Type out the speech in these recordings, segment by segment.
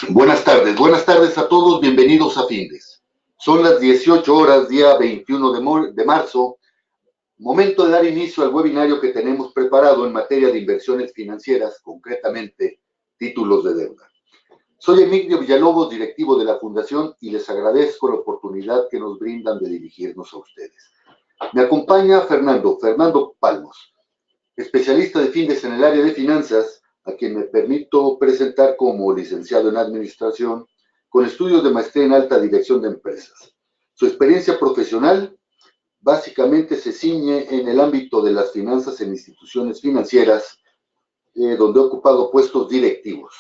Buenas tardes a todos, bienvenidos a Findes. Son las 18 horas, día 21 de marzo, momento de dar inicio al webinario que tenemos preparado en materia de inversiones financieras, concretamente títulos de deuda. Soy Emilio Villalobos, directivo de la Fundación, y les agradezco la oportunidad que nos brindan de dirigirnos a ustedes. Me acompaña Fernando Palmos, especialista de Findes en el área de finanzas, a quien me permito presentar como licenciado en Administración, con estudios de maestría en alta dirección de empresas. Su experiencia profesional básicamente se ciñe en el ámbito de las finanzas en instituciones financieras, donde ha ocupado puestos directivos.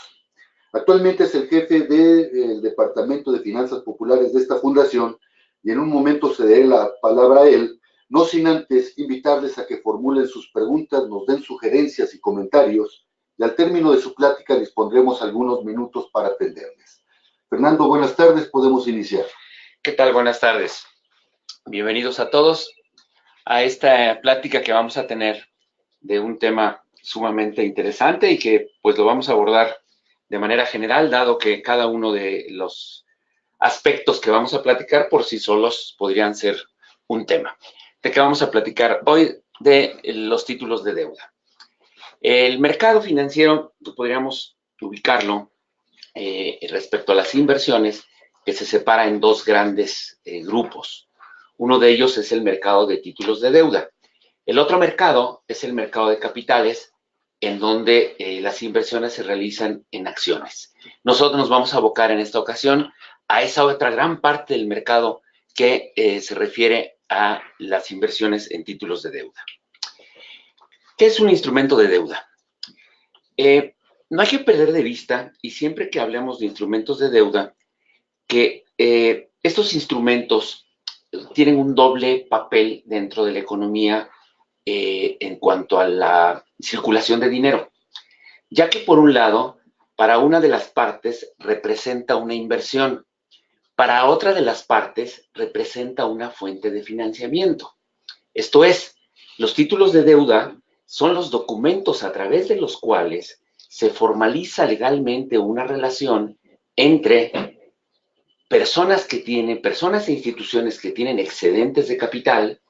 Actualmente es el jefe del Departamento de Finanzas Populares de esta fundación y en un momento cederé la palabra a él, no sin antes invitarles a que formulen sus preguntas, nos den sugerencias y comentarios y al término de su plática dispondremos algunos minutos para atenderles. Fernando, buenas tardes, podemos iniciar. ¿Qué tal? Buenas tardes. Bienvenidos a todos a esta plática que vamos a tener de un tema sumamente interesante y que pues lo vamos a abordar de manera general, dado que cada uno de los aspectos que vamos a platicar por sí solos podrían ser un tema. ¿De qué vamos a platicar hoy? De los títulos de deuda. El mercado financiero, podríamos ubicarlo respecto a las inversiones, que se separa en dos grandes grupos. Uno de ellos es el mercado de títulos de deuda. El otro mercado es el mercado de capitales, en donde las inversiones se realizan en acciones. Nosotros nos vamos a abocar en esta ocasión a esa otra gran parte del mercado que se refiere a las inversiones en títulos de deuda. ¿Qué es un instrumento de deuda? No hay que perder de vista, y siempre que hablemos de instrumentos de deuda, que estos instrumentos tienen un doble papel dentro de la economía en cuanto a la circulación de dinero, ya que por un lado, para una de las partes representa una inversión, para otra de las partes representa una fuente de financiamiento. Esto es, los títulos de deuda son los documentos a través de los cuales se formaliza legalmente una relación entre personas e instituciones que tienen excedentes de capital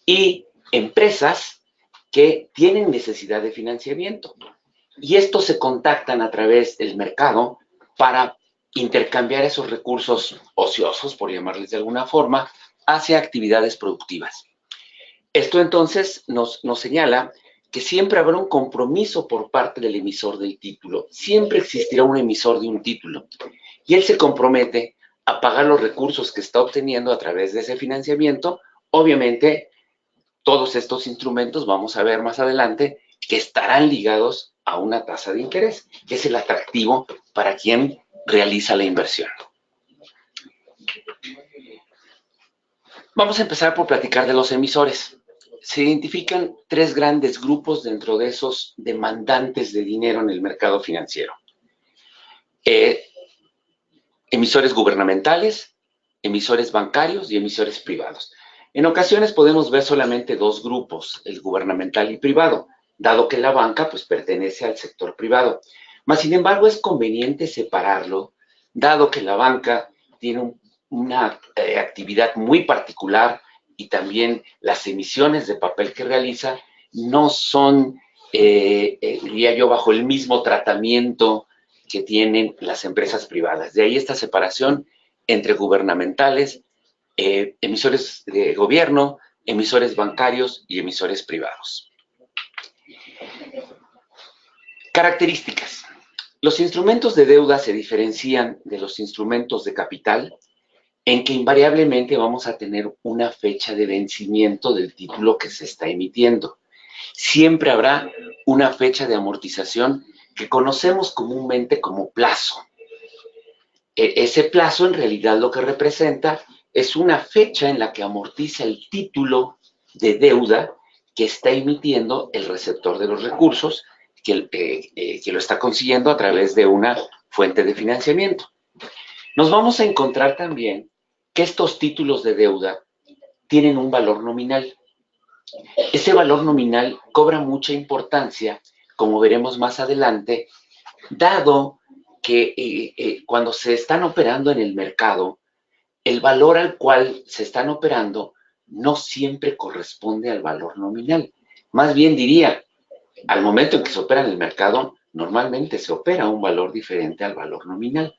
y empresas que tienen necesidad de financiamiento. Y estos se contactan a través del mercado para intercambiar esos recursos ociosos, por llamarles de alguna forma, hacia actividades productivas. Esto entonces nos señala que siempre habrá un compromiso por parte del emisor del título. Siempre existirá un emisor de un título. Y él se compromete a pagar los recursos que está obteniendo a través de ese financiamiento. Obviamente, todos estos instrumentos, vamos a ver más adelante, que estarán ligados a una tasa de interés, que es el atractivo para quien realiza la inversión. Vamos a empezar por platicar de los emisores. Se identifican tres grandes grupos dentro de esos demandantes de dinero en el mercado financiero. Emisores gubernamentales, emisores bancarios y emisores privados. En ocasiones podemos ver solamente dos grupos, el gubernamental y privado, dado que la banca pues pertenece al sector privado. Mas, sin embargo, es conveniente separarlo, dado que la banca tiene una actividad muy particular y también las emisiones de papel que realiza no son, diría yo, bajo el mismo tratamiento que tienen las empresas privadas. De ahí esta separación entre gubernamentales, emisores de gobierno, emisores bancarios y emisores privados. Características. Los instrumentos de deuda se diferencian de los instrumentos de capital en que invariablemente vamos a tener una fecha de vencimiento del título que se está emitiendo. Siempre habrá una fecha de amortización que conocemos comúnmente como plazo. Ese plazo en realidad lo que representa es una fecha en la que amortiza el título de deuda que está emitiendo el receptor de los recursos, que lo está consiguiendo a través de una fuente de financiamiento. Nos vamos a encontrar también que estos títulos de deuda tienen un valor nominal. Ese valor nominal cobra mucha importancia, como veremos más adelante, dado que cuando se están operando en el mercado, el valor al cual se están operando no siempre corresponde al valor nominal. Más bien diría, al momento en que se opera en el mercado, normalmente se opera a un valor diferente al valor nominal.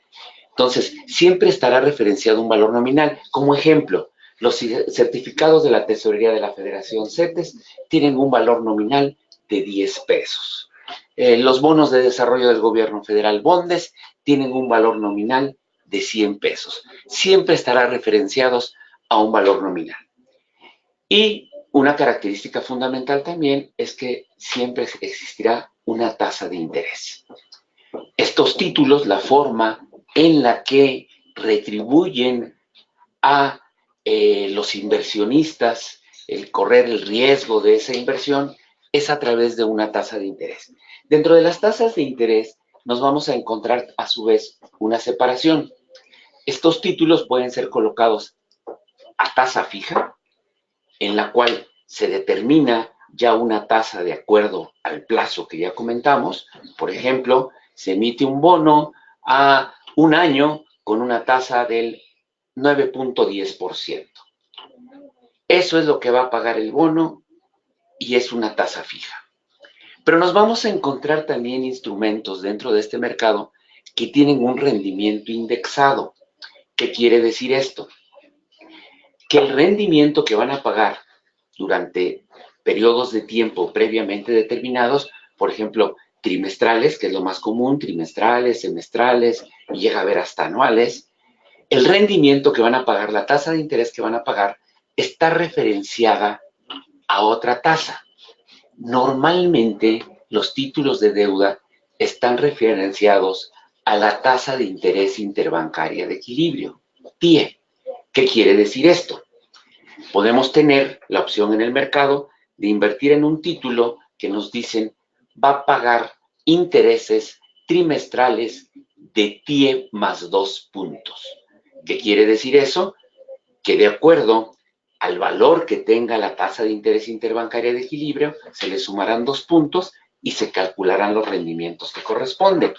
Entonces, siempre estará referenciado un valor nominal. Como ejemplo, los certificados de la Tesorería de la Federación CETES tienen un valor nominal de 10 pesos. Los bonos de desarrollo del gobierno federal, bondes, tienen un valor nominal de 100 pesos. Siempre estará referenciados a un valor nominal. Y una característica fundamental también es que siempre existirá una tasa de interés. Estos títulos, la forma en la que retribuyen a los inversionistas el correr el riesgo de esa inversión es a través de una tasa de interés. Dentro de las tasas de interés nos vamos a encontrar a su vez una separación. Estos títulos pueden ser colocados a tasa fija, en la cual se determina ya una tasa de acuerdo al plazo que ya comentamos. Por ejemplo, se emite un bono a un año con una tasa del 9.10%. Eso es lo que va a pagar el bono y es una tasa fija. Pero nos vamos a encontrar también instrumentos dentro de este mercado que tienen un rendimiento indexado. ¿Qué quiere decir esto? Que el rendimiento que van a pagar durante periodos de tiempo previamente determinados, por ejemplo, trimestrales, que es lo más común, trimestrales, semestrales, y llega a haber hasta anuales, el rendimiento que van a pagar, la tasa de interés que van a pagar, está referenciada a otra tasa. Normalmente, los títulos de deuda están referenciados a la tasa de interés interbancaria de equilibrio, TIE. ¿Qué quiere decir esto? Podemos tener la opción en el mercado de invertir en un título que nos dicen va a pagar intereses trimestrales de TIE más 2 puntos. ¿Qué quiere decir eso? Que de acuerdo al valor que tenga la tasa de interés interbancaria de equilibrio, se le sumarán 2 puntos y se calcularán los rendimientos que corresponden.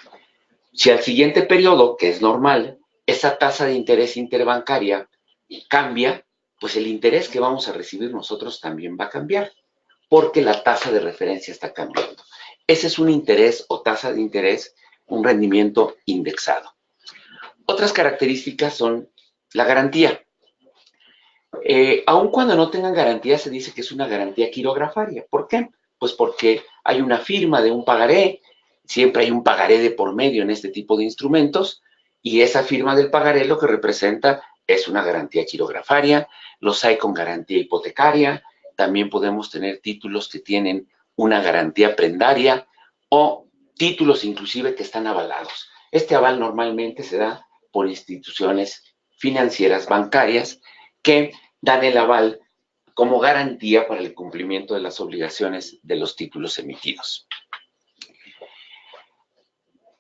Si al siguiente periodo, que es normal, esa tasa de interés interbancaria cambia, pues el interés que vamos a recibir nosotros también va a cambiar, porque la tasa de referencia está cambiando. Ese es un interés o tasa de interés, un rendimiento indexado. Otras características son la garantía. Aun cuando no tengan garantía, se dice que es una garantía quirografaria. ¿Por qué? Pues porque hay una firma de un pagaré, siempre hay un pagaré de por medio en este tipo de instrumentos, y esa firma del pagaré lo que representa es una garantía quirografaria. Los hay con garantía hipotecaria, también podemos tener títulos que tienen una garantía prendaria o títulos inclusive que están avalados. Este aval normalmente se da por instituciones financieras bancarias que dan el aval como garantía para el cumplimiento de las obligaciones de los títulos emitidos.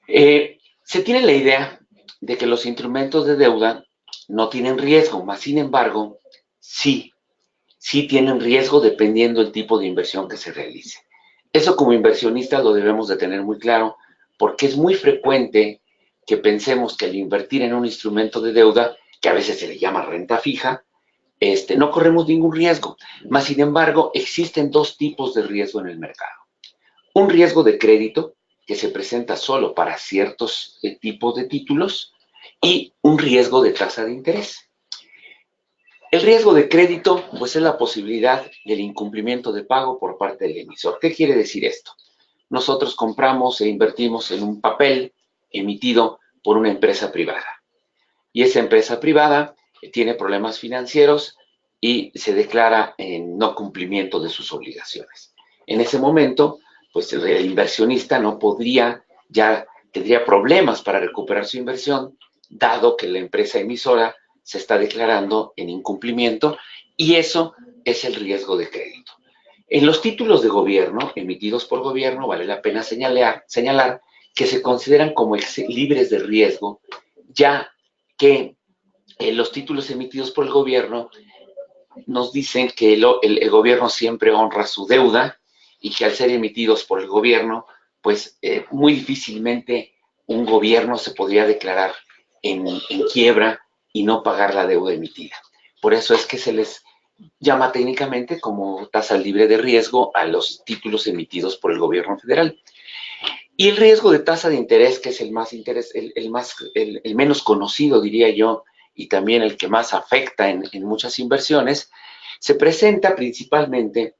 Se tiene la idea de que los instrumentos de deuda no tienen riesgo, mas sin embargo, sí tienen riesgo dependiendo del tipo de inversión que se realice. Eso como inversionistas lo debemos de tener muy claro, porque es muy frecuente que pensemos que al invertir en un instrumento de deuda, que a veces se le llama renta fija, no corremos ningún riesgo. Mas, sin embargo, existen dos tipos de riesgo en el mercado. Un riesgo de crédito, que se presenta solo para ciertos tipos de títulos, y un riesgo de tasa de interés. El riesgo de crédito, pues es la posibilidad del incumplimiento de pago por parte del emisor. ¿Qué quiere decir esto? Nosotros compramos e invertimos en un papel emitido por una empresa privada. Y esa empresa privada tiene problemas financieros y se declara en no cumplimiento de sus obligaciones. En ese momento, pues el inversionista no podría, ya tendría problemas para recuperar su inversión, dado que la empresa emisora se está declarando en incumplimiento, y eso es el riesgo de crédito. En los títulos de gobierno emitidos por gobierno vale la pena señalar que se consideran como libres de riesgo, ya que los títulos emitidos por el gobierno nos dicen que el gobierno siempre honra su deuda y que al ser emitidos por el gobierno, pues muy difícilmente un gobierno se podría declarar en quiebra y no pagar la deuda emitida. Por eso es que se les llama técnicamente como tasa libre de riesgo a los títulos emitidos por el gobierno federal. Y el riesgo de tasa de interés, que es el menos conocido, diría yo, y también el que más afecta en muchas inversiones, se presenta principalmente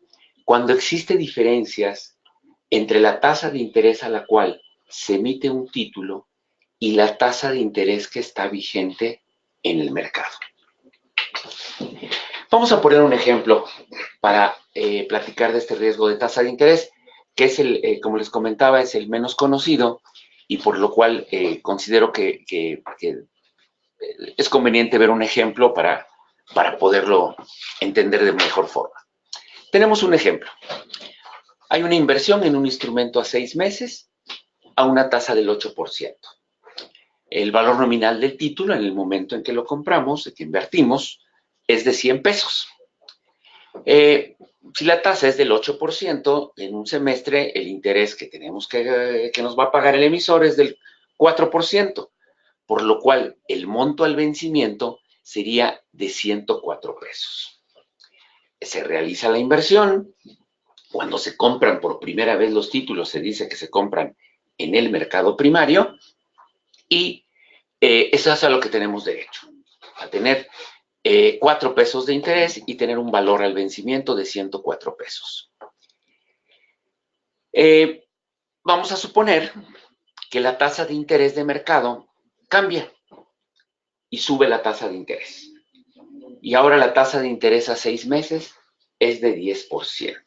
cuando existe diferencias entre la tasa de interés a la cual se emite un título y la tasa de interés que está vigente en el mercado. Vamos a poner un ejemplo para platicar de este riesgo de tasa de interés, que es como les comentaba, es el menos conocido y por lo cual considero que es conveniente ver un ejemplo para poderlo entender de mejor forma. Tenemos un ejemplo. Hay una inversión en un instrumento a 6 meses a una tasa del 8%. El valor nominal del título en el momento en que lo compramos, de que invertimos, es de 100 pesos. Si la tasa es del 8%, en un semestre el interés que tenemos que nos va a pagar el emisor es del 4%, por lo cual el monto al vencimiento sería de 104 pesos. Se realiza la inversión. Cuando se compran por primera vez los títulos, se dice que se compran en el mercado primario y eso es a lo que tenemos derecho, a tener 4 pesos de interés y tener un valor al vencimiento de 104 pesos. Vamos a suponer que la tasa de interés de mercado cambia y sube la tasa de interés. Y ahora la tasa de interés a 6 meses es de 10%,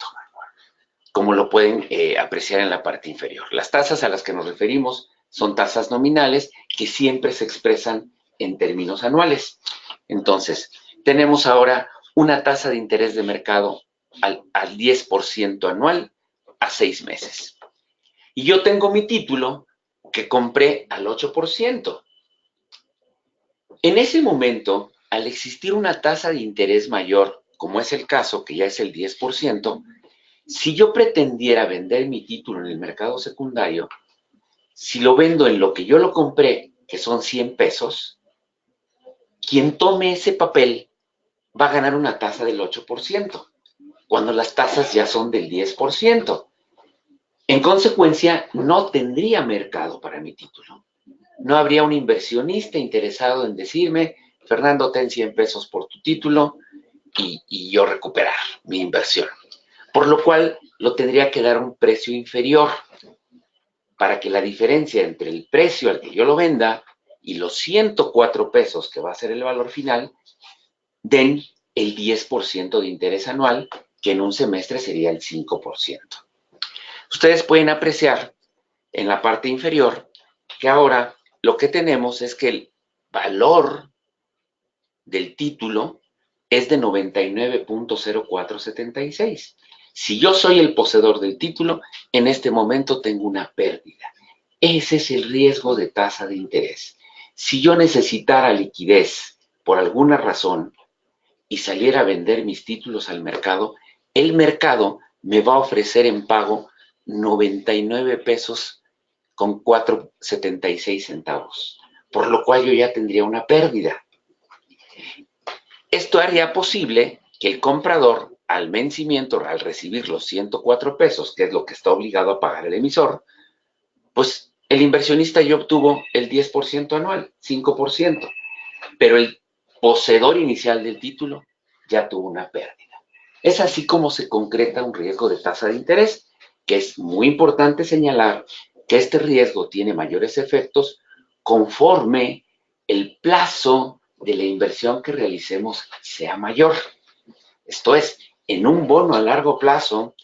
como lo pueden apreciar en la parte inferior. Las tasas a las que nos referimos son tasas nominales que siempre se expresan en términos anuales. Entonces, tenemos ahora una tasa de interés de mercado al 10% anual a 6 meses. Y yo tengo mi título que compré al 8%. En ese momento, al existir una tasa de interés mayor, como es el caso, que ya es el 10%, si yo pretendiera vender mi título en el mercado secundario, si lo vendo en lo que yo lo compré, que son 100 pesos, quien tome ese papel va a ganar una tasa del 8%, cuando las tasas ya son del 10%. En consecuencia, no tendría mercado para mi título. No habría un inversionista interesado en decirme, Fernando, ten 100 pesos por tu título y yo recuperar mi inversión. Por lo cual, lo tendría que dar un precio inferior para que la diferencia entre el precio al que yo lo venda y los 104 pesos, que va a ser el valor final, den el 10% de interés anual, que en un semestre sería el 5%. Ustedes pueden apreciar en la parte inferior que ahora lo que tenemos es que el valor del título es de 99.0476. Si yo soy el poseedor del título, en este momento tengo una pérdida. Ese es el riesgo de tasa de interés. Si yo necesitara liquidez por alguna razón y saliera a vender mis títulos al mercado, el mercado me va a ofrecer en pago 99 pesos con 4.76 centavos, por lo cual yo ya tendría una pérdida. Esto haría posible que el comprador, al vencimiento, al recibir los 104 pesos, que es lo que está obligado a pagar el emisor, pues el inversionista ya obtuvo el 10% anual, 5%, pero el poseedor inicial del título ya tuvo una pérdida. Es así como se concreta un riesgo de tasa de interés, que es muy importante señalar que este riesgo tiene mayores efectos conforme el plazo de la inversión que realicemos sea mayor. Esto es, en un bono a largo plazo,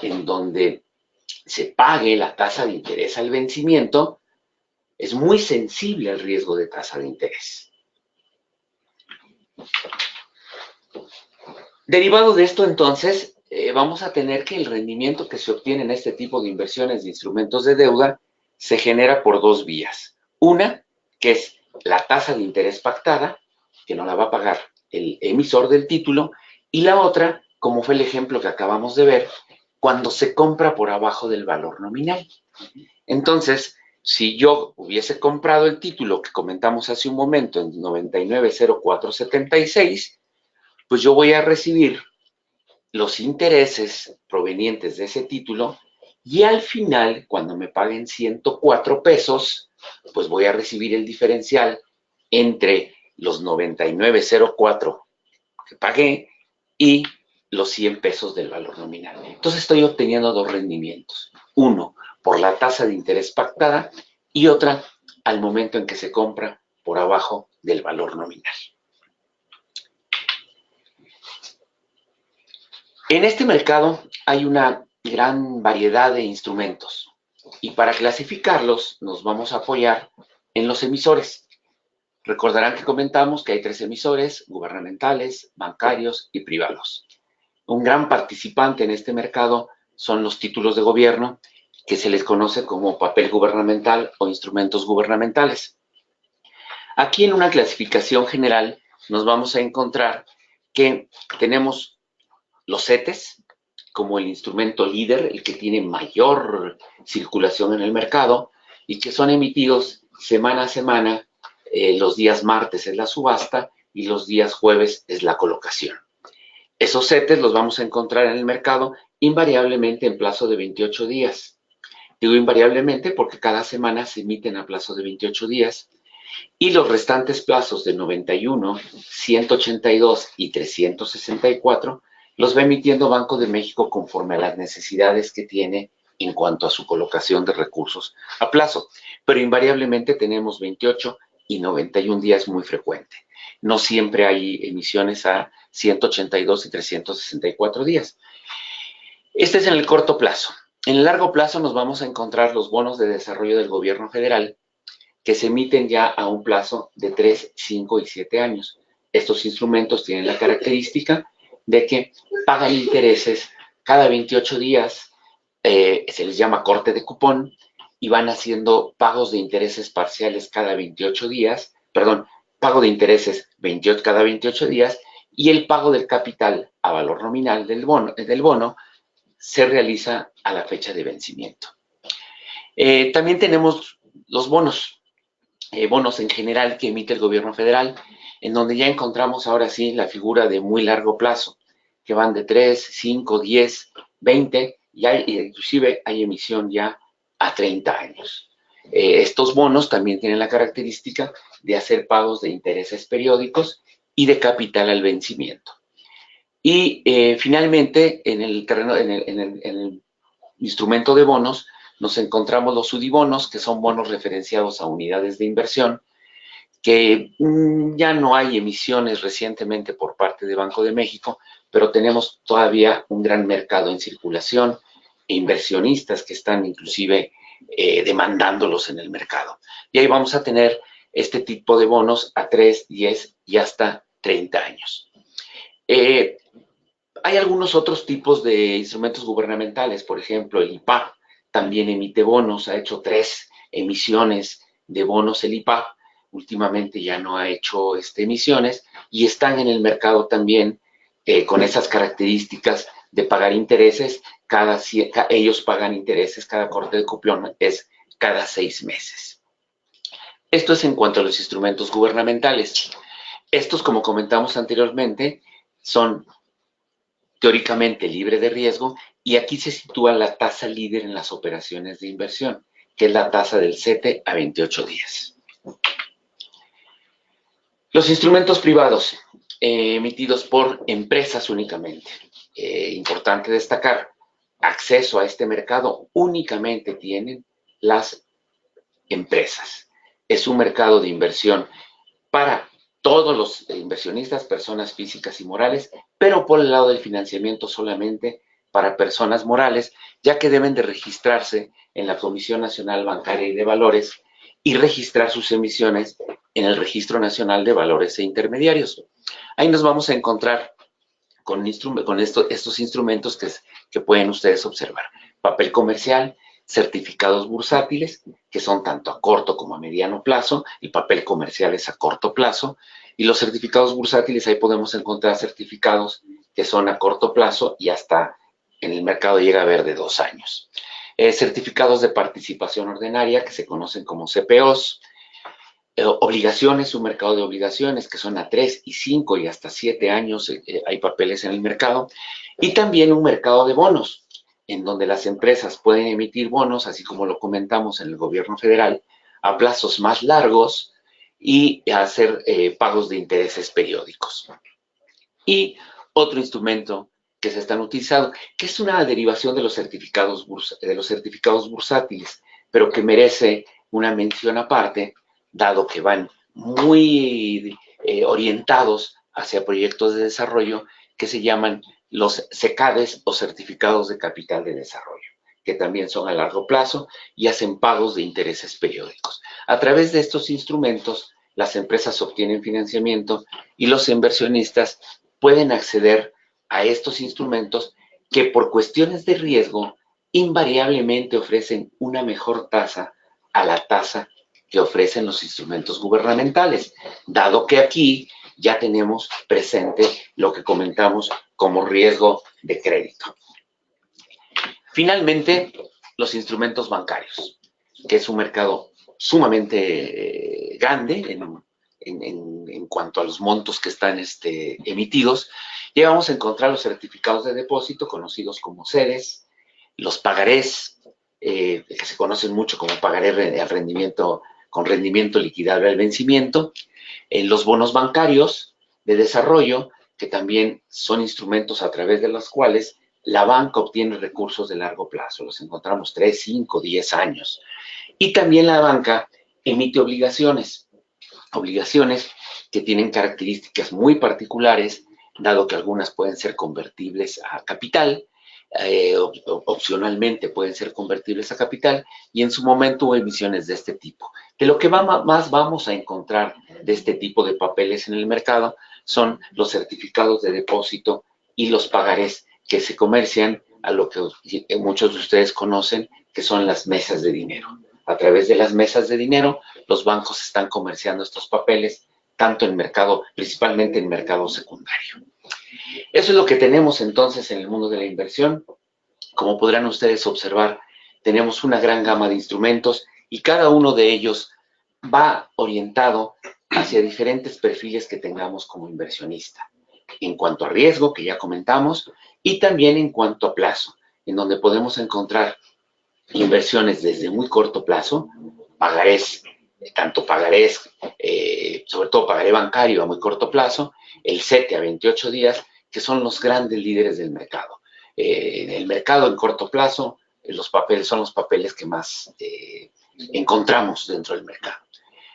en donde se pague la tasa de interés al vencimiento, es muy sensible al riesgo de tasa de interés. Derivado de esto, entonces, vamos a tener que el rendimiento que se obtiene en este tipo de inversiones de instrumentos de deuda se genera por dos vías. Una, que es la tasa de interés pactada, que no la va a pagar el emisor del título, y la otra, como fue el ejemplo que acabamos de ver, cuando se compra por abajo del valor nominal. Entonces, si yo hubiese comprado el título que comentamos hace un momento en 990476, pues yo voy a recibir los intereses provenientes de ese título y al final, cuando me paguen 104 pesos, pues voy a recibir el diferencial entre los 9904 que pagué y los 100 pesos del valor nominal. Entonces estoy obteniendo dos rendimientos. Uno, por la tasa de interés pactada y otra al momento en que se compra por abajo del valor nominal. En este mercado hay una gran variedad de instrumentos y para clasificarlos nos vamos a apoyar en los emisores. Recordarán que comentamos que hay tres emisores: gubernamentales, bancarios y privados. Un gran participante en este mercado son los títulos de gobierno, que se les conoce como papel gubernamental o instrumentos gubernamentales. Aquí en una clasificación general nos vamos a encontrar que tenemos los CETES como el instrumento líder, el que tiene mayor circulación en el mercado y que son emitidos semana a semana. Los días martes es la subasta y los días jueves es la colocación. Esos CETES los vamos a encontrar en el mercado invariablemente en plazo de 28 días. Digo invariablemente porque cada semana se emiten a plazo de 28 días y los restantes plazos de 91, 182 y 364 los va emitiendo Banco de México conforme a las necesidades que tiene en cuanto a su colocación de recursos a plazo. Pero invariablemente tenemos 28 y 91 días muy frecuente. No siempre hay emisiones a 182 y 364 días. Este es en el corto plazo. En el largo plazo nos vamos a encontrar los bonos de desarrollo del gobierno federal, que se emiten ya a un plazo de 3, 5 y 7 años. Estos instrumentos tienen la característica de que pagan intereses cada 28 días, se les llama corte de cupón, y van haciendo pagos de intereses parciales cada 28 días, perdón, pago de intereses cada 28 días, y el pago del capital a valor nominal del bono se realiza a la fecha de vencimiento. También tenemos los bonos en general que emite el gobierno federal, en donde ya encontramos ahora sí la figura de muy largo plazo, que van de 3, 5, 10, 20, y inclusive hay emisión ya a 30 años. Estos bonos también tienen la característica de hacer pagos de intereses periódicos y de capital al vencimiento. Y finalmente, en el instrumento de bonos, nos encontramos los sudibonos, que son bonos referenciados a unidades de inversión, que ya no hay emisiones recientemente por parte de Banco de México, pero tenemos todavía un gran mercado en circulación e inversionistas que están inclusive demandándolos en el mercado. Y ahí vamos a tener este tipo de bonos a 3, 10 y hasta 30 años. Hay algunos otros tipos de instrumentos gubernamentales, por ejemplo, el IPAP también emite bonos, ha hecho 3 emisiones de bonos el IPAP, últimamente ya no ha hecho emisiones y están en el mercado también con esas características de pagar intereses, ellos pagan intereses, cada corte de cupón es cada 6 meses. Esto es en cuanto a los instrumentos gubernamentales. Estos, como comentamos anteriormente, son teóricamente libre de riesgo, y aquí se sitúa la tasa líder en las operaciones de inversión, que es la tasa del CETE a 28 días. Los instrumentos privados emitidos por empresas únicamente. Importante destacar, acceso a este mercado únicamente tienen las empresas. Es un mercado de inversión para todos los inversionistas, personas físicas y morales, pero por el lado del financiamiento solamente para personas morales, ya que deben de registrarse en la Comisión Nacional Bancaria y de Valores y registrar sus emisiones en el Registro Nacional de Valores e Intermediarios. Ahí nos vamos a encontrar con estos instrumentos que pueden ustedes observar. Papel comercial, certificados bursátiles, que son tanto a corto como a mediano plazo. El papel comercial es a corto plazo. Y los certificados bursátiles, ahí podemos encontrar certificados que son a corto plazo y hasta en el mercado llega a haber de 2 años. certificados de participación ordinaria, que se conocen como CPOs, obligaciones, un mercado de obligaciones que son a 3 y 5 y hasta 7 años hay papeles en el mercado, y también un mercado de bonos, en donde las empresas pueden emitir bonos, así como lo comentamos en el gobierno federal, a plazos más largos y hacer pagos de intereses periódicos. Y otro instrumento que se están utilizando, que es una derivación de los certificados bursátiles, pero que merece una mención aparte, dado que van muy orientados hacia proyectos de desarrollo que se llaman los CECADES o certificados de capital de desarrollo, que también son a largo plazo y hacen pagos de intereses periódicos. A través de estos instrumentos, las empresas obtienen financiamiento y los inversionistas pueden acceder a estos instrumentos que por cuestiones de riesgo invariablemente ofrecen una mejor tasa a la tasa que ofrecen los instrumentos gubernamentales, dado que aquí ya tenemos presente lo que comentamos como riesgo de crédito. Finalmente, los instrumentos bancarios, que es un mercado sumamente grande en cuanto a los montos que están emitidos. Ya vamos a encontrar los certificados de depósito, conocidos como CEDES, los pagarés, que se conocen mucho como pagaré al rendimiento, con rendimiento liquidable al vencimiento, los bonos bancarios de desarrollo, que también son instrumentos a través de los cuales la banca obtiene recursos de largo plazo. Los encontramos 3, 5, 10 años. Y también la banca emite obligaciones que tienen características muy particulares, dado que algunas pueden ser convertibles a capital, opcionalmente pueden ser convertibles a capital, y en su momento hubo emisiones de este tipo. De lo que más vamos a encontrar de este tipo de papeles en el mercado son los certificados de depósito y los pagarés que se comercian a lo que muchos de ustedes conocen, que son las mesas de dinero. A través de las mesas de dinero, los bancos están comerciando estos papeles, tanto en mercado, principalmente en mercado secundario. Eso es lo que tenemos entonces en el mundo de la inversión. Como podrán ustedes observar, tenemos una gran gama de instrumentos y cada uno de ellos va orientado hacia diferentes perfiles que tengamos como inversionista. En cuanto a riesgo, que ya comentamos, y también en cuanto a plazo, en donde podemos encontrar inversiones desde muy corto plazo, pagarés, tanto pagarés, sobre todo pagaré bancario a muy corto plazo, el CETE a 28 días, que son los grandes líderes del mercado. En el mercado en corto plazo, los papeles son los papeles que más encontramos dentro del mercado.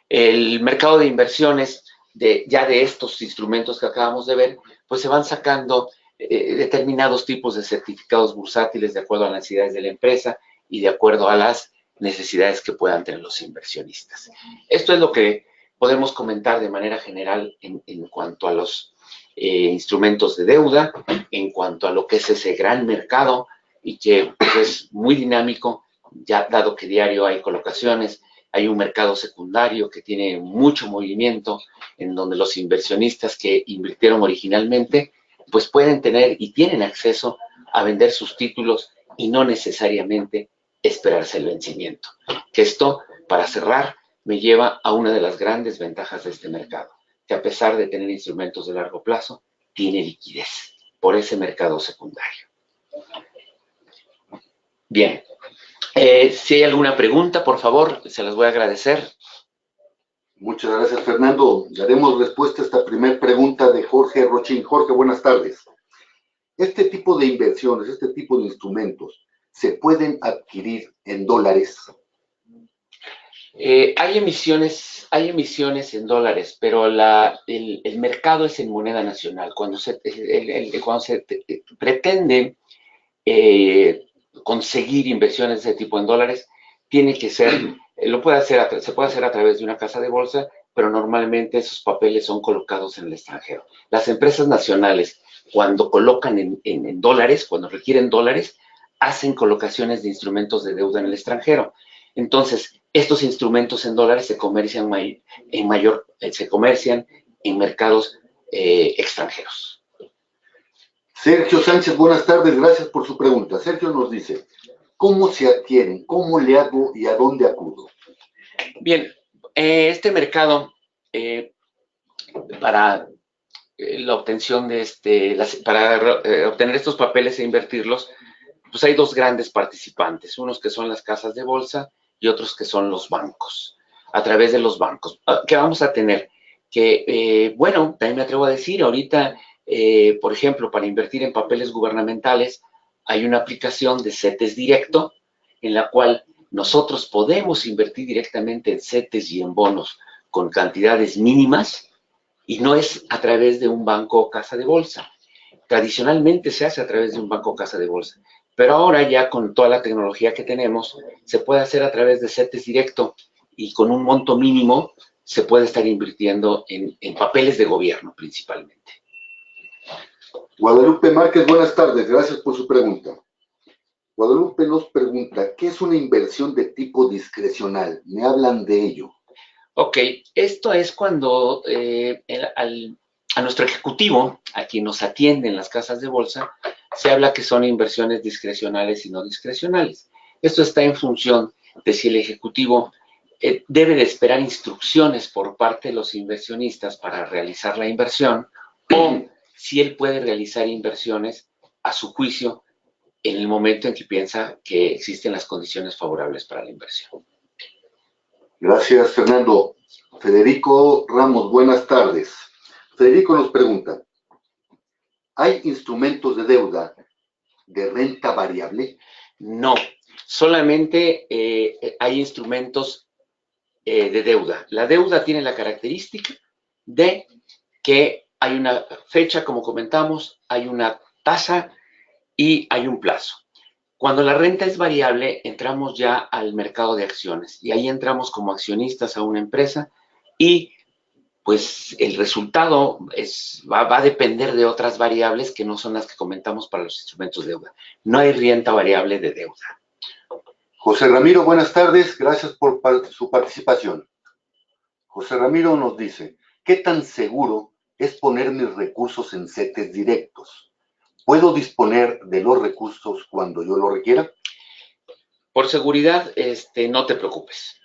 El mercado de inversiones, ya de estos instrumentos que acabamos de ver, pues se van sacando determinados tipos de certificados bursátiles de acuerdo a las necesidades de la empresa y de acuerdo a las necesidades que puedan tener los inversionistas. Esto es lo que podemos comentar de manera general en cuanto a los instrumentos de deuda, en cuanto a lo que es ese gran mercado y que pues, es muy dinámico, ya dado que diario hay colocaciones. Hay un mercado secundario que tiene mucho movimiento, en donde los inversionistas que invirtieron originalmente, pues pueden tener y tienen acceso a vender sus títulos y no necesariamente esperarse el vencimiento. Que esto, para cerrar, me lleva a una de las grandes ventajas de este mercado, que a pesar de tener instrumentos de largo plazo, tiene liquidez por ese mercado secundario. Bien. Si hay alguna pregunta, por favor, se las voy a agradecer. Muchas gracias, Fernando. Daremos respuesta a esta primera pregunta de Jorge Rochín. Jorge, buenas tardes. Este tipo de inversiones, este tipo de instrumentos, ¿se pueden adquirir en dólares? Hay emisiones en dólares, pero el mercado es en moneda nacional. Cuando se pretende conseguir inversiones de ese tipo en dólares, tiene que ser, se puede hacer a través de una casa de bolsa, pero normalmente esos papeles son colocados en el extranjero. Las empresas nacionales, cuando colocan en dólares, cuando requieren dólares, hacen colocaciones de instrumentos de deuda en el extranjero. Entonces, estos instrumentos en dólares se comercian en mercados extranjeros. Sergio Sánchez, buenas tardes, gracias por su pregunta. Sergio nos dice, ¿Cómo se adquieren? ¿Cómo le hago y a dónde acudo? Bien, este mercado para la obtención de para obtener estos papeles e invertirlos, pues hay dos grandes participantes, unos que son las casas de bolsa y otros que son los bancos, a través de los bancos. ¿Qué vamos a tener? Que, bueno, también me atrevo a decir, ahorita, por ejemplo, para invertir en papeles gubernamentales, hay una aplicación de CETES Directo, en la cual nosotros podemos invertir directamente en CETES y en bonos con cantidades mínimas, y no es a través de un banco o casa de bolsa. Tradicionalmente se hace a través de un banco o casa de bolsa, pero ahora ya con toda la tecnología que tenemos, se puede hacer a través de CETES Directo y con un monto mínimo se puede estar invirtiendo en papeles de gobierno principalmente. Guadalupe Márquez, buenas tardes, gracias por su pregunta. Guadalupe nos pregunta, ¿qué es una inversión de tipo discrecional? Me hablan de ello. Ok, esto es cuando a nuestro ejecutivo, a quien nos atiende en las casas de bolsa, se habla que son inversiones discrecionales y no discrecionales. Esto está en función de si el ejecutivo debe de esperar instrucciones por parte de los inversionistas para realizar la inversión o si él puede realizar inversiones a su juicio en el momento en que piensa que existen las condiciones favorables para la inversión. Gracias, Fernando. Federico Ramos, buenas tardes. Federico nos pregunta, ¿hay instrumentos de deuda de renta variable? No, solamente hay instrumentos de deuda. La deuda tiene la característica de que hay una fecha, como comentamos, hay una tasa y hay un plazo. Cuando la renta es variable, entramos ya al mercado de acciones y ahí entramos como accionistas a una empresa y pues el resultado va a depender de otras variables que no son las que comentamos para los instrumentos de deuda. No hay renta variable de deuda. José Ramiro, buenas tardes, gracias por su participación. José Ramiro nos dice, ¿qué tan seguro es poner mis recursos en CETES directos? ¿Puedo disponer de los recursos cuando yo lo requiera? Por seguridad, no te preocupes.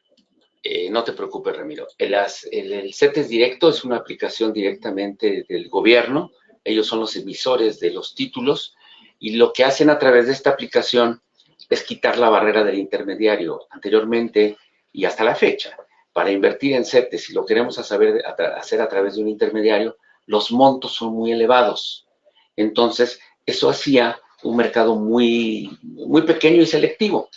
No te preocupes, Ramiro. El CETES Directo es una aplicación directamente del gobierno. Ellos son los emisores de los títulos y lo que hacen a través de esta aplicación es quitar la barrera del intermediario. Anteriormente y hasta la fecha, para invertir en CETES, si lo queremos hacer a través de un intermediario, los montos son muy elevados. Entonces, eso hacía un mercado muy, muy pequeño y selectivo.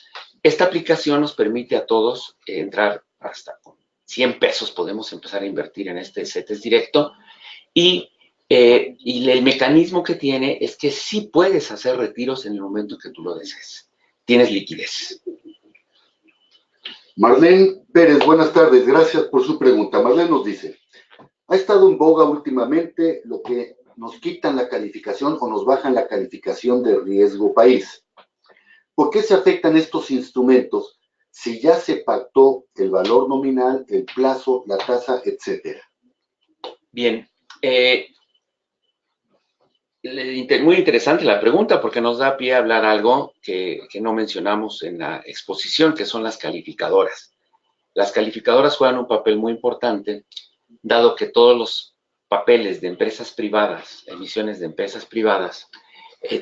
Esta aplicación nos permite a todos entrar hasta con 100 pesos, podemos empezar a invertir en este CETES directo y el mecanismo que tiene es que sí puedes hacer retiros en el momento que tú lo desees. Tienes liquidez. Marlene Pérez, buenas tardes, gracias por su pregunta. Marlene nos dice, ha estado en boga últimamente lo que nos quitan la calificación o nos bajan la calificación de riesgo país. ¿Por qué se afectan estos instrumentos si ya se pactó el valor nominal, el plazo, la tasa, etcétera? Bien, muy interesante la pregunta porque nos da pie a hablar algo que no mencionamos en la exposición, que son las calificadoras. Las calificadoras juegan un papel muy importante, dado que todos los papeles de empresas privadas, emisiones de empresas privadas,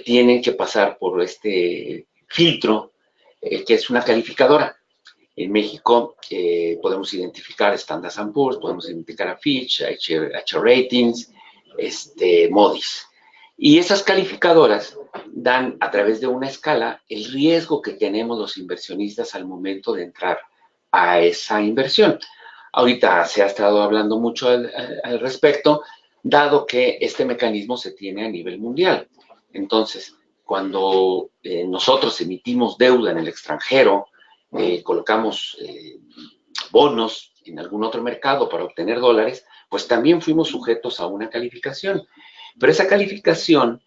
tienen que pasar por este filtro que es una calificadora. En México podemos identificar Standard & Poor's, podemos identificar a Fitch, H Ratings, Moody's. Y esas calificadoras dan a través de una escala el riesgo que tenemos los inversionistas al momento de entrar a esa inversión. Ahorita se ha estado hablando mucho al respecto, dado que este mecanismo se tiene a nivel mundial. Entonces, cuando nosotros emitimos deuda en el extranjero, colocamos bonos en algún otro mercado para obtener dólares, pues también fuimos sujetos a una calificación. Pero esa calificación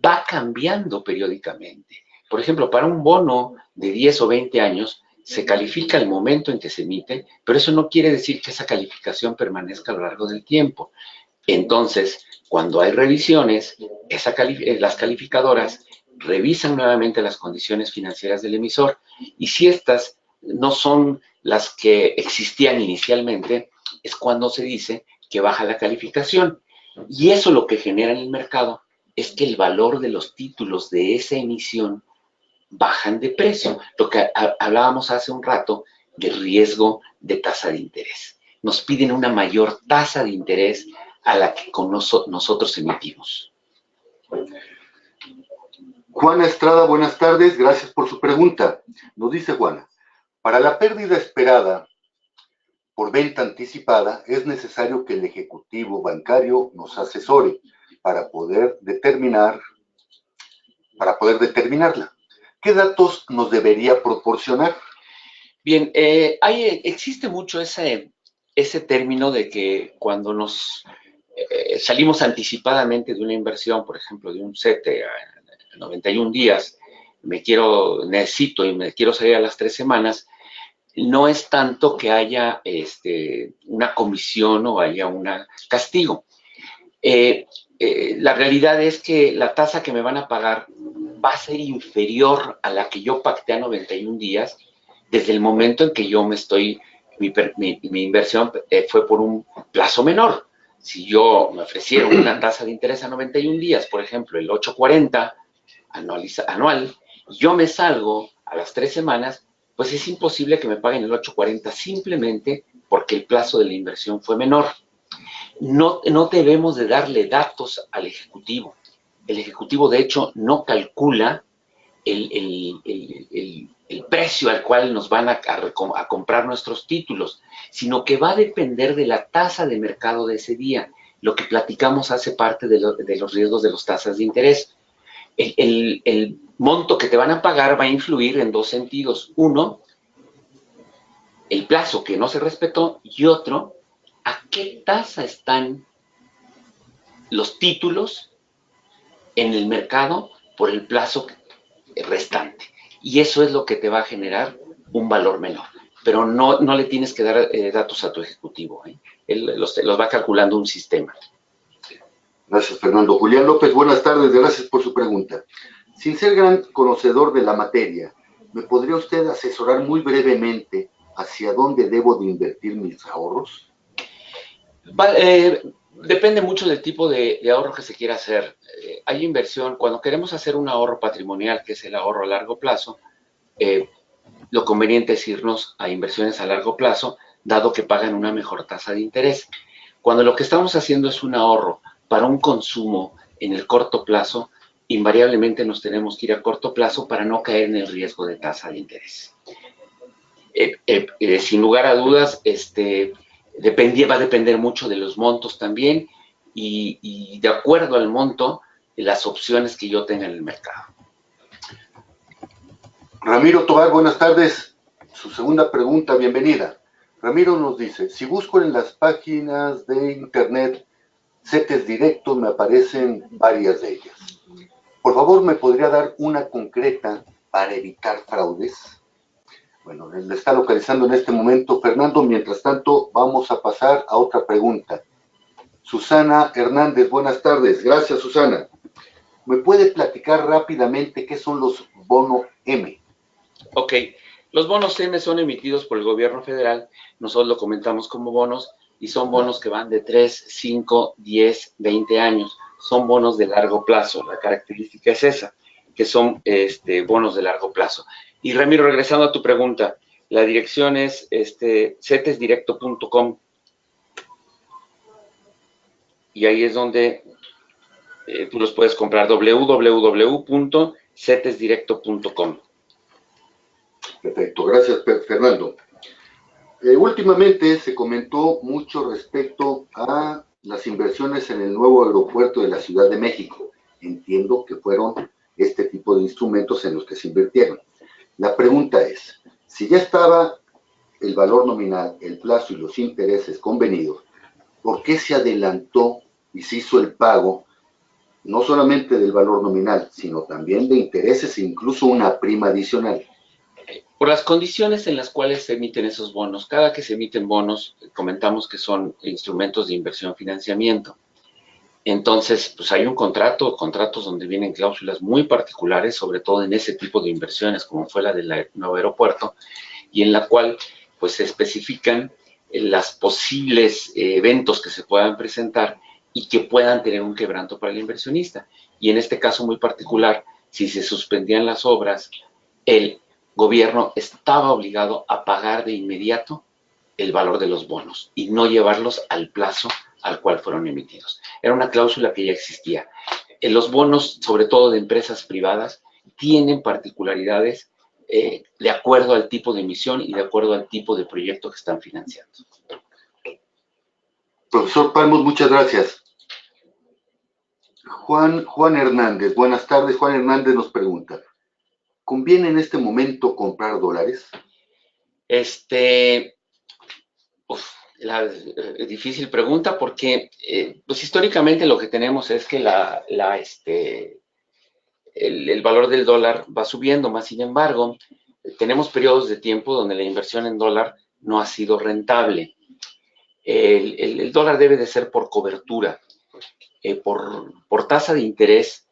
va cambiando periódicamente. Por ejemplo, para un bono de 10 o 20 años, se califica el momento en que se emite, pero eso no quiere decir que esa calificación permanezca a lo largo del tiempo. Entonces, cuando hay revisiones, las calificadoras revisan nuevamente las condiciones financieras del emisor y si estas no son las que existían inicialmente, es cuando se dice que baja la calificación. Y eso lo que genera en el mercado es que el valor de los títulos de esa emisión bajan de precio. Lo que hablábamos hace un rato del riesgo de tasa de interés. Nos piden una mayor tasa de interés a la que con nosotros emitimos. Juana Estrada, buenas tardes, gracias por su pregunta. Nos dice Juana, para la pérdida esperada por venta anticipada, es necesario que el ejecutivo bancario nos asesore para poder determinarla. ¿Qué datos nos debería proporcionar? Bien, existe mucho ese término de que cuando nos salimos anticipadamente de una inversión, por ejemplo, de un CETE a 91 días, necesito y me quiero salir a las 3 semanas, no es tanto que haya una comisión o haya un castigo. La realidad es que la tasa que me van a pagar va a ser inferior a la que yo pacté a 91 días desde el momento en que mi inversión fue por un plazo menor. Si yo me ofreciera una tasa de interés a 91 días, por ejemplo, el 8.40 anual, y yo me salgo a las 3 semanas, pues es imposible que me paguen el 8.40 simplemente porque el plazo de la inversión fue menor. No debemos de darle datos al Ejecutivo. El Ejecutivo, de hecho, no calcula el precio al cual nos van a comprar nuestros títulos, sino que va a depender de la tasa de mercado de ese día. Lo que platicamos hace parte de los riesgos de las tasas de interés. El monto que te van a pagar va a influir en dos sentidos. Uno, el plazo que no se respetó, y otro, a qué tasa están los títulos en el mercado por el plazo restante. Y eso es lo que te va a generar un valor menor. Pero no le tienes que dar datos a tu ejecutivo. Él los va calculando un sistema. Gracias, Fernando. Julián López, buenas tardes, gracias por su pregunta. Sin ser gran conocedor de la materia, ¿me podría usted asesorar muy brevemente hacia dónde debo de invertir mis ahorros? Depende mucho del tipo de ahorro que se quiera hacer. Hay inversión, cuando queremos hacer un ahorro patrimonial, que es el ahorro a largo plazo, lo conveniente es irnos a inversiones a largo plazo, dado que pagan una mejor tasa de interés. Cuando lo que estamos haciendo es un ahorro para un consumo en el corto plazo, invariablemente nos tenemos que ir a corto plazo para no caer en el riesgo de tasa de interés. Sin lugar a dudas, va a depender mucho de los montos también y de acuerdo al monto, las opciones que yo tenga en el mercado. Ramiro Tobar, buenas tardes. Su segunda pregunta, bienvenida. Ramiro nos dice, si busco en las páginas de internet CETES directos, me aparecen varias de ellas. Por favor, ¿me podría dar una concreta para evitar fraudes? Bueno, le está localizando en este momento Fernando. Mientras tanto, vamos a pasar a otra pregunta. Susana Hernández, buenas tardes. Gracias, Susana. ¿Me puede platicar rápidamente qué son los bonos M? Ok, los bonos M son emitidos por el gobierno federal. Nosotros lo comentamos como bonos y son bonos que van de 3, 5, 10, 20 años. Son bonos de largo plazo. La característica es esa, que son bonos de largo plazo. Y Ramiro, regresando a tu pregunta, la dirección es cetesdirecto.com y ahí es donde tú los puedes comprar, www.cetesdirecto.com. Perfecto, gracias, Fernando. Últimamente se comentó mucho respecto a las inversiones en el nuevo aeropuerto de la Ciudad de México. Entiendo que fueron este tipo de instrumentos en los que se invirtieron. La pregunta es, si ya estaba el valor nominal, el plazo y los intereses convenidos, ¿por qué se adelantó y se hizo el pago no solamente del valor nominal, sino también de intereses e incluso una prima adicional? Por las condiciones en las cuales se emiten esos bonos. Cada que se emiten bonos, comentamos que son instrumentos de inversión financiamiento. Entonces, pues hay un contratos donde vienen cláusulas muy particulares, sobre todo en ese tipo de inversiones, como fue la del nuevo aeropuerto, y en la cual pues se especifican las posibles eventos que se puedan presentar y que puedan tener un quebranto para el inversionista. Y en este caso muy particular, si se suspendían las obras, el gobierno estaba obligado a pagar de inmediato el valor de los bonos y no llevarlos al plazo al cual fueron emitidos. Era una cláusula que ya existía. Los bonos, sobre todo de empresas privadas, tienen particularidades de acuerdo al tipo de emisión y de acuerdo al tipo de proyecto que están financiando. Profesor Palmos, muchas gracias. Juan Hernández, buenas tardes. Juan Hernández nos pregunta, ¿conviene en este momento comprar dólares? Difícil pregunta porque pues históricamente lo que tenemos es que el valor del dólar va subiendo, más sin embargo, tenemos periodos de tiempo donde la inversión en dólar no ha sido rentable. El dólar debe de ser por cobertura, por tasa de interés.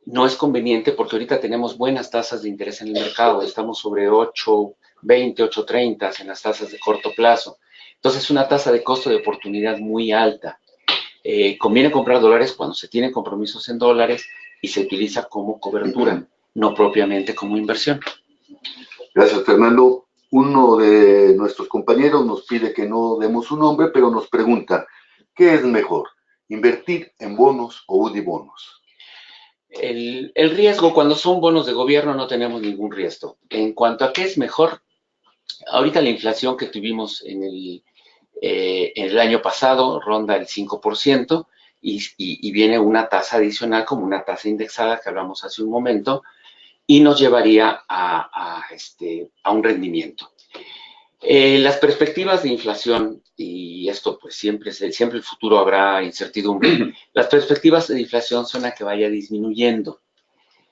No es conveniente porque ahorita tenemos buenas tasas de interés en el mercado, estamos sobre 8.20, 8.30 en las tasas de corto plazo. Entonces es una tasa de costo de oportunidad muy alta. Conviene comprar dólares cuando se tienen compromisos en dólares y se utiliza como cobertura, no propiamente como inversión. Gracias, Fernando. Uno de nuestros compañeros nos pide que no demos su nombre, pero nos pregunta, ¿qué es mejor, invertir en bonos o UDI-bonos? El riesgo, cuando son bonos de gobierno, no tenemos ningún riesgo. En cuanto a qué es mejor, ahorita la inflación que tuvimos en el año pasado ronda el 5% y viene una tasa adicional como una tasa indexada que hablamos hace un momento y nos llevaría a un rendimiento. Las perspectivas de inflación, y esto pues siempre el futuro habrá incertidumbre, las perspectivas de inflación son a que vaya disminuyendo.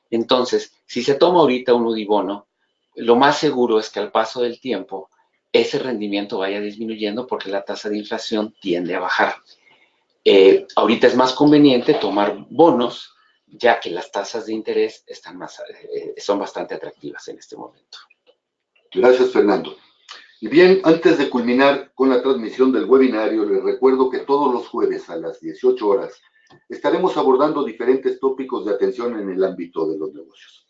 Entonces, si se toma ahorita un UDI-bono, lo más seguro es que al paso del tiempo ese rendimiento vaya disminuyendo porque la tasa de inflación tiende a bajar. Ahorita es más conveniente tomar bonos, ya que las tasas de interés son bastante atractivas en este momento. Gracias, Fernando. Y bien, antes de culminar con la transmisión del webinario, les recuerdo que todos los jueves a las 18 horas estaremos abordando diferentes tópicos de atención en el ámbito de los negocios.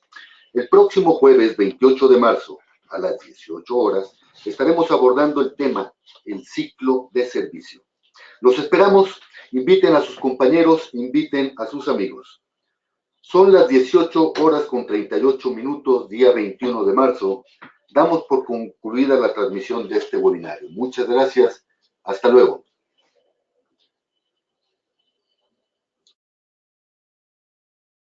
El próximo jueves 28 de marzo a las 18 horas estaremos abordando el tema el ciclo de servicio. Los esperamos, inviten a sus compañeros, inviten a sus amigos. Son las 18 horas con 38 minutos, día 21 de marzo. Damos por concluida la transmisión de este webinario. Muchas gracias. Hasta luego.